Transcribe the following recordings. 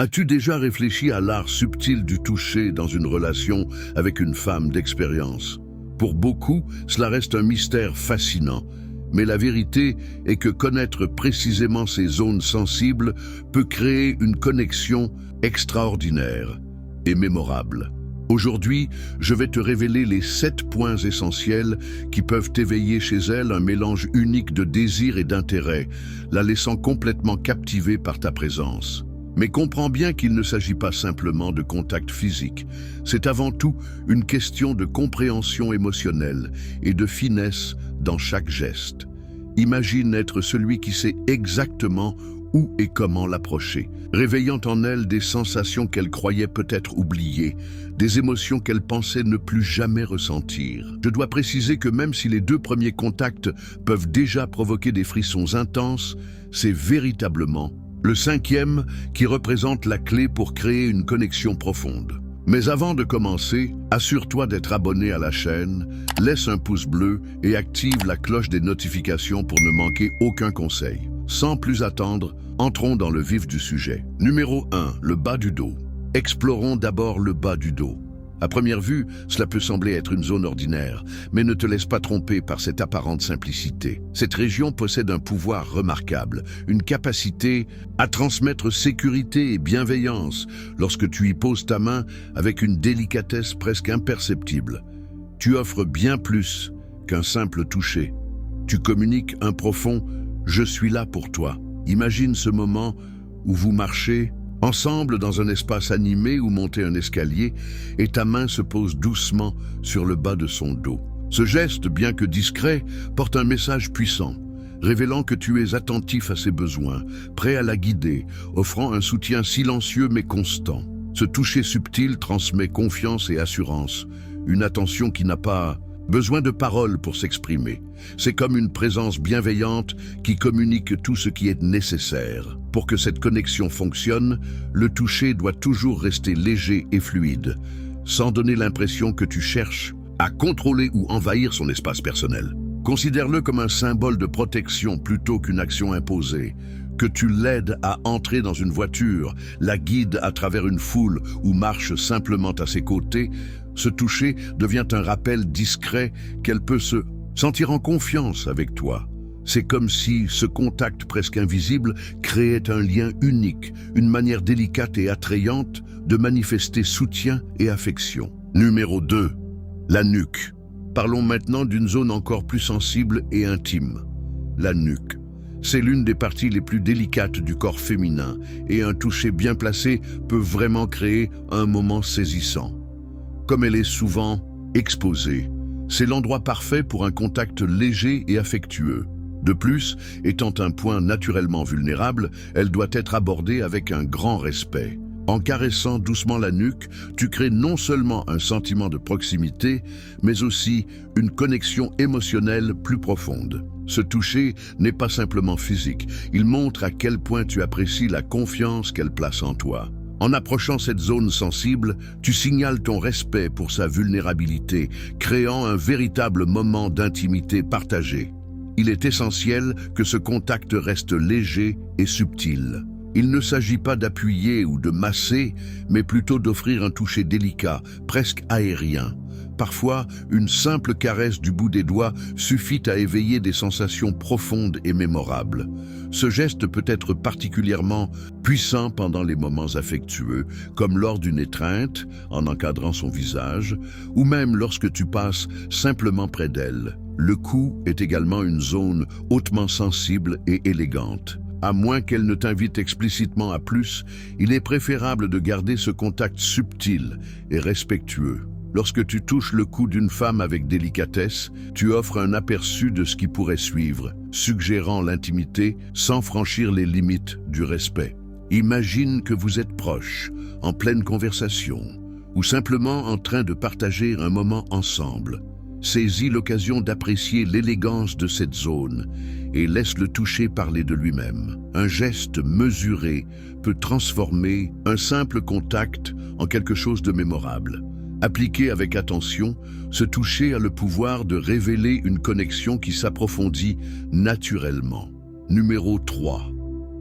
As-tu déjà réfléchi à l'art subtil du toucher dans une relation avec une femme d'expérience? Pour beaucoup, cela reste un mystère fascinant. Mais la vérité est que connaître précisément ces zones sensibles peut créer une connexion extraordinaire et mémorable. Aujourd'hui, je vais te révéler les 7 points essentiels qui peuvent éveiller chez elle un mélange unique de désir et d'intérêt, la laissant complètement captivée par ta présence. Mais comprends bien qu'il ne s'agit pas simplement de contact physique. C'est avant tout une question de compréhension émotionnelle et de finesse dans chaque geste. Imagine être celui qui sait exactement où et comment l'approcher, réveillant en elle des sensations qu'elle croyait peut-être oubliées, des émotions qu'elle pensait ne plus jamais ressentir. Je dois préciser que même si les 2 premiers contacts peuvent déjà provoquer des frissons intenses, c'est véritablement le 5e qui représente la clé pour créer une connexion profonde. Mais avant de commencer, assure-toi d'être abonné à la chaîne, laisse un pouce bleu et active la cloche des notifications pour ne manquer aucun conseil. Sans plus attendre, entrons dans le vif du sujet. Numéro 1, le bas du dos. Explorons d'abord le bas du dos. À première vue, cela peut sembler être une zone ordinaire, mais ne te laisse pas tromper par cette apparente simplicité. Cette région possède un pouvoir remarquable, une capacité à transmettre sécurité et bienveillance lorsque tu y poses ta main avec une délicatesse presque imperceptible. Tu offres bien plus qu'un simple toucher. Tu communiques un profond « Je suis là pour toi ». Imagine ce moment où vous marchez ensemble dans un espace animé ou montez un escalier et ta main se pose doucement sur le bas de son dos. Ce geste, bien que discret, porte un message puissant, révélant que tu es attentif à ses besoins, prêt à la guider, offrant un soutien silencieux mais constant. Ce toucher subtil transmet confiance et assurance, une attention qui n'a pas besoin de paroles pour s'exprimer. C'est comme une présence bienveillante qui communique tout ce qui est nécessaire. Pour que cette connexion fonctionne, le toucher doit toujours rester léger et fluide, sans donner l'impression que tu cherches à contrôler ou envahir son espace personnel. Considère-le comme un symbole de protection plutôt qu'une action imposée. Que tu l'aides à entrer dans une voiture, la guides à travers une foule ou marches simplement à ses côtés, ce toucher devient un rappel discret qu'elle peut se sentir en confiance avec toi. C'est comme si ce contact presque invisible créait un lien unique, une manière délicate et attrayante de manifester soutien et affection. Numéro 2. La nuque. Parlons maintenant d'une zone encore plus sensible et intime. La nuque. C'est l'une des parties les plus délicates du corps féminin et un toucher bien placé peut vraiment créer un moment saisissant. Comme elle est souvent exposée, c'est l'endroit parfait pour un contact léger et affectueux. De plus, étant un point naturellement vulnérable, elle doit être abordée avec un grand respect. En caressant doucement la nuque, tu crées non seulement un sentiment de proximité, mais aussi une connexion émotionnelle plus profonde. Ce toucher n'est pas simplement physique, il montre à quel point tu apprécies la confiance qu'elle place en toi. En approchant cette zone sensible, tu signales ton respect pour sa vulnérabilité, créant un véritable moment d'intimité partagée. Il est essentiel que ce contact reste léger et subtil. Il ne s'agit pas d'appuyer ou de masser, mais plutôt d'offrir un toucher délicat, presque aérien. Parfois, une simple caresse du bout des doigts suffit à éveiller des sensations profondes et mémorables. Ce geste peut être particulièrement puissant pendant les moments affectueux, comme lors d'une étreinte, en encadrant son visage, ou même lorsque tu passes simplement près d'elle. Le cou est également une zone hautement sensible et élégante. À moins qu'elle ne t'invite explicitement à plus, il est préférable de garder ce contact subtil et respectueux. Lorsque tu touches le cou d'une femme avec délicatesse, tu offres un aperçu de ce qui pourrait suivre, suggérant l'intimité sans franchir les limites du respect. Imagine que vous êtes proches, en pleine conversation, ou simplement en train de partager un moment ensemble. Saisis l'occasion d'apprécier l'élégance de cette zone et laisse le toucher parler de lui-même. Un geste mesuré peut transformer un simple contact en quelque chose de mémorable. Appliqué avec attention, ce toucher a le pouvoir de révéler une connexion qui s'approfondit naturellement. Numéro 3.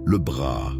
Le bras.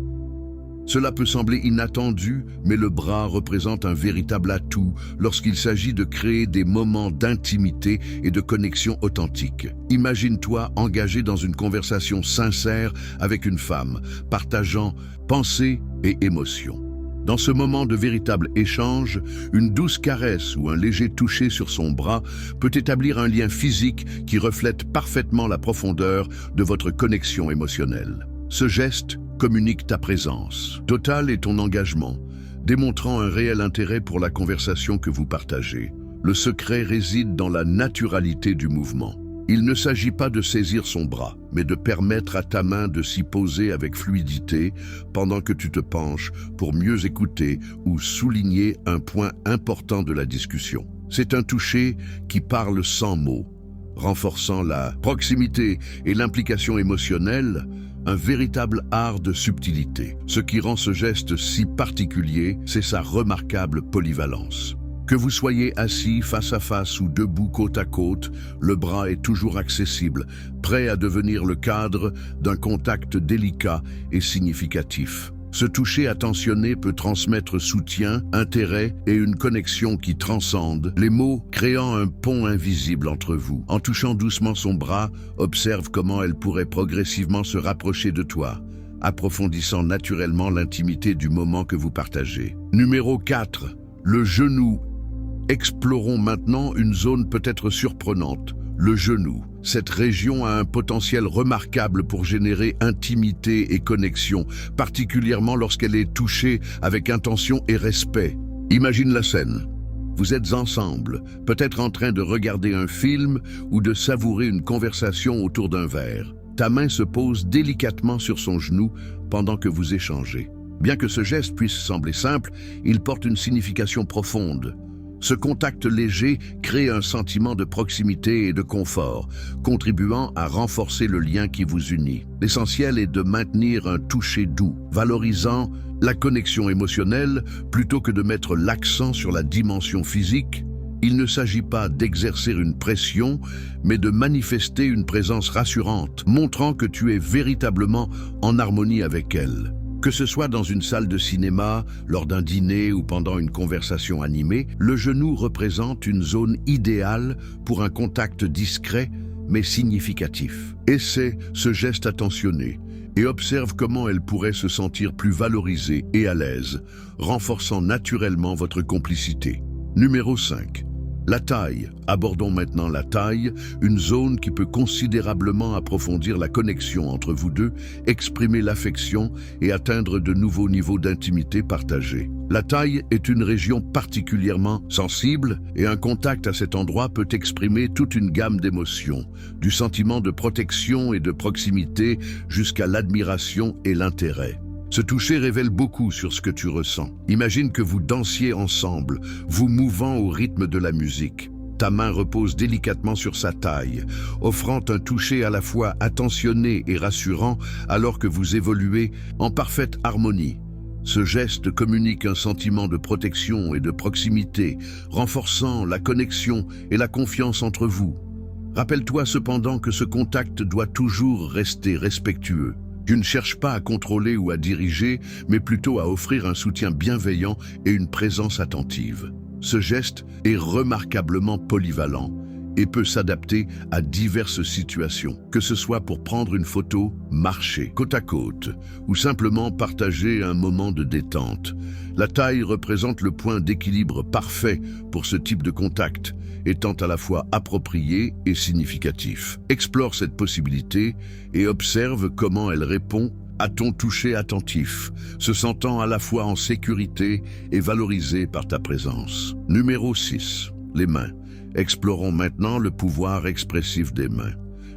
Cela peut sembler inattendu, mais le bras représente un véritable atout lorsqu'il s'agit de créer des moments d'intimité et de connexion authentique. Imagine-toi engagé dans une conversation sincère avec une femme, partageant pensées et émotions. Dans ce moment de véritable échange, une douce caresse ou un léger toucher sur son bras peut établir un lien physique qui reflète parfaitement la profondeur de votre connexion émotionnelle. Ce geste communique ta présence totale et ton engagement, démontrant un réel intérêt pour la conversation que vous partagez. Le secret réside dans la naturalité du mouvement. Il ne s'agit pas de saisir son bras, mais de permettre à ta main de s'y poser avec fluidité pendant que tu te penches pour mieux écouter ou souligner un point important de la discussion. C'est un toucher qui parle sans mots, renforçant la proximité et l'implication émotionnelle, un véritable art de subtilité. Ce qui rend ce geste si particulier, c'est sa remarquable polyvalence. Que vous soyez assis face à face ou debout côte à côte, le bras est toujours accessible, prêt à devenir le cadre d'un contact délicat et significatif. Ce toucher attentionné peut transmettre soutien, intérêt et une connexion qui transcende les mots, créant un pont invisible entre vous. En touchant doucement son bras, observe comment elle pourrait progressivement se rapprocher de toi, approfondissant naturellement l'intimité du moment que vous partagez. Numéro 4. Le genou. Explorons maintenant une zone peut-être surprenante, le genou. Cette région a un potentiel remarquable pour générer intimité et connexion, particulièrement lorsqu'elle est touchée avec intention et respect. Imagine la scène. Vous êtes ensemble, peut-être en train de regarder un film ou de savourer une conversation autour d'un verre. Ta main se pose délicatement sur son genou pendant que vous échangez. Bien que ce geste puisse sembler simple, il porte une signification profonde. Ce contact léger crée un sentiment de proximité et de confort, contribuant à renforcer le lien qui vous unit. L'essentiel est de maintenir un toucher doux, valorisant la connexion émotionnelle plutôt que de mettre l'accent sur la dimension physique. Il ne s'agit pas d'exercer une pression, mais de manifester une présence rassurante, montrant que tu es véritablement en harmonie avec elle. Que ce soit dans une salle de cinéma, lors d'un dîner ou pendant une conversation animée, le genou représente une zone idéale pour un contact discret mais significatif. Essaie ce geste attentionné et observe comment elle pourrait se sentir plus valorisée et à l'aise, renforçant naturellement votre complicité. Numéro 5. La taille. Abordons maintenant la taille, une zone qui peut considérablement approfondir la connexion entre vous deux, exprimer l'affection et atteindre de nouveaux niveaux d'intimité partagée. La taille est une région particulièrement sensible et un contact à cet endroit peut exprimer toute une gamme d'émotions, du sentiment de protection et de proximité jusqu'à l'admiration et l'intérêt. Ce toucher révèle beaucoup sur ce que tu ressens. Imagine que vous dansiez ensemble, vous mouvant au rythme de la musique. Ta main repose délicatement sur sa taille, offrant un toucher à la fois attentionné et rassurant alors que vous évoluez en parfaite harmonie. Ce geste communique un sentiment de protection et de proximité, renforçant la connexion et la confiance entre vous. Rappelle-toi cependant que ce contact doit toujours rester respectueux. Tu ne cherches pas à contrôler ou à diriger, mais plutôt à offrir un soutien bienveillant et une présence attentive. Ce geste est remarquablement polyvalent et peut s'adapter à diverses situations, que ce soit pour prendre une photo, marcher côte à côte ou simplement partager un moment de détente. La taille représente le point d'équilibre parfait pour ce type de contact, étant à la fois approprié et significatif. Explore cette possibilité et observe comment elle répond à ton toucher attentif, se sentant à la fois en sécurité et valorisé par ta présence. Numéro 6. Les mains. Explorons maintenant le pouvoir expressif des mains.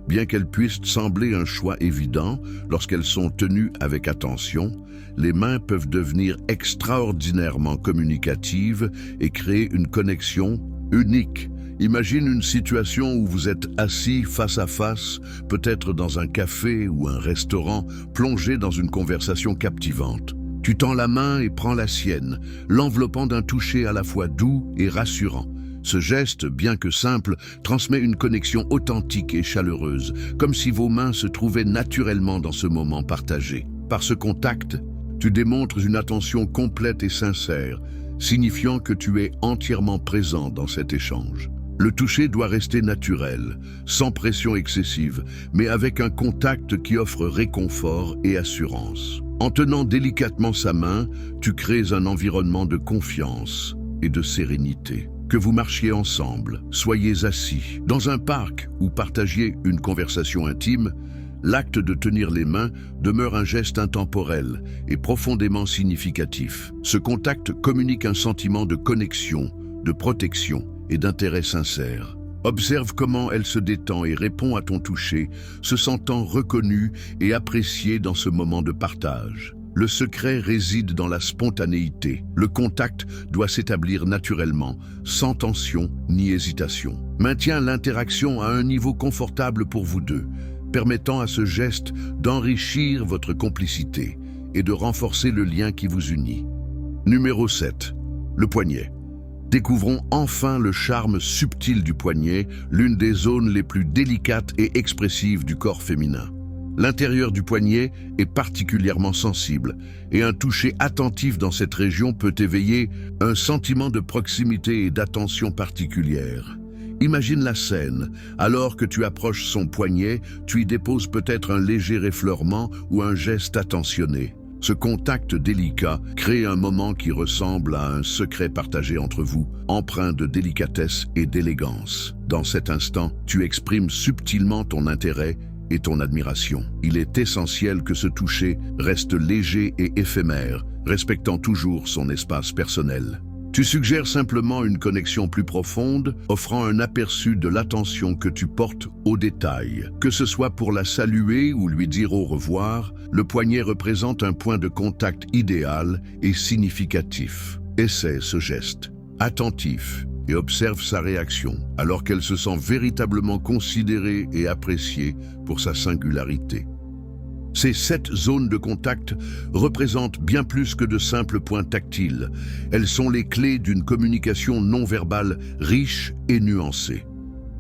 Bien qu'elles puissent sembler un choix évident lorsqu'elles sont tenues avec attention, les mains peuvent devenir extraordinairement communicatives et créer une connexion unique. Imagine une situation où vous êtes assis face à face, peut-être dans un café ou un restaurant, plongé dans une conversation captivante. Tu tends la main et prends la sienne, l'enveloppant d'un toucher à la fois doux et rassurant. Ce geste, bien que simple, transmet une connexion authentique et chaleureuse, comme si vos mains se trouvaient naturellement dans ce moment partagé. Par ce contact, Tu démontres une attention complète et sincère, signifiant que tu es entièrement présent dans cet échange. Le toucher doit rester naturel, sans pression excessive, mais avec un contact qui offre réconfort et assurance. En tenant délicatement sa main, tu crées un environnement de confiance et de sérénité. Que vous marchiez ensemble, soyez assis, dans un parc ou partagiez une conversation intime, l'acte de tenir les mains demeure un geste intemporel et profondément significatif. Ce contact communique un sentiment de connexion, de protection et d'intérêt sincère. Observe comment elle se détend et répond à ton toucher, se sentant reconnue et appréciée dans ce moment de partage. Le secret réside dans la spontanéité. Le contact doit s'établir naturellement, sans tension ni hésitation. Maintiens l'interaction à un niveau confortable pour vous deux, permettant à ce geste d'enrichir votre complicité et de renforcer le lien qui vous unit. Numéro 7. Le poignet. Découvrons enfin le charme subtil du poignet, l'une des zones les plus délicates et expressives du corps féminin. L'intérieur du poignet est particulièrement sensible et un toucher attentif dans cette région peut éveiller un sentiment de proximité et d'attention particulière. Imagine la scène. Alors que tu approches son poignet, tu y déposes peut-être un léger effleurement ou un geste attentionné. Ce contact délicat crée un moment qui ressemble à un secret partagé entre vous, empreint de délicatesse et d'élégance. Dans cet instant, tu exprimes subtilement ton intérêt et ton admiration. Il est essentiel que ce toucher reste léger et éphémère, respectant toujours son espace personnel. Tu suggères simplement une connexion plus profonde, offrant un aperçu de l'attention que tu portes aux détails. Que ce soit pour la saluer ou lui dire au revoir, le poignet représente un point de contact idéal et significatif. Essaie ce geste, attentif, et observe sa réaction, alors qu'elle se sent véritablement considérée et appréciée pour sa singularité. Ces 7 zones de contact représentent bien plus que de simples points tactiles. Elles sont les clés d'une communication non verbale riche et nuancée.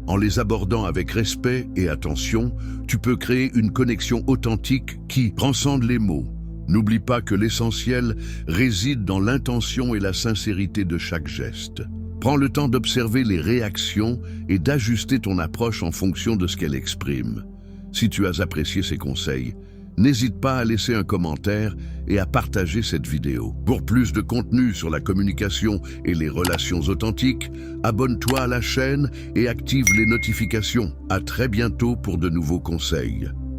En les abordant avec respect et attention, tu peux créer une connexion authentique qui transcende les mots. N'oublie pas que l'essentiel réside dans l'intention et la sincérité de chaque geste. Prends le temps d'observer les réactions et d'ajuster ton approche en fonction de ce qu'elle exprime. Si tu as apprécié ces conseils, n'hésite pas à laisser un commentaire et à partager cette vidéo. Pour plus de contenu sur la communication et les relations authentiques, abonne-toi à la chaîne et active les notifications. À très bientôt pour de nouveaux conseils.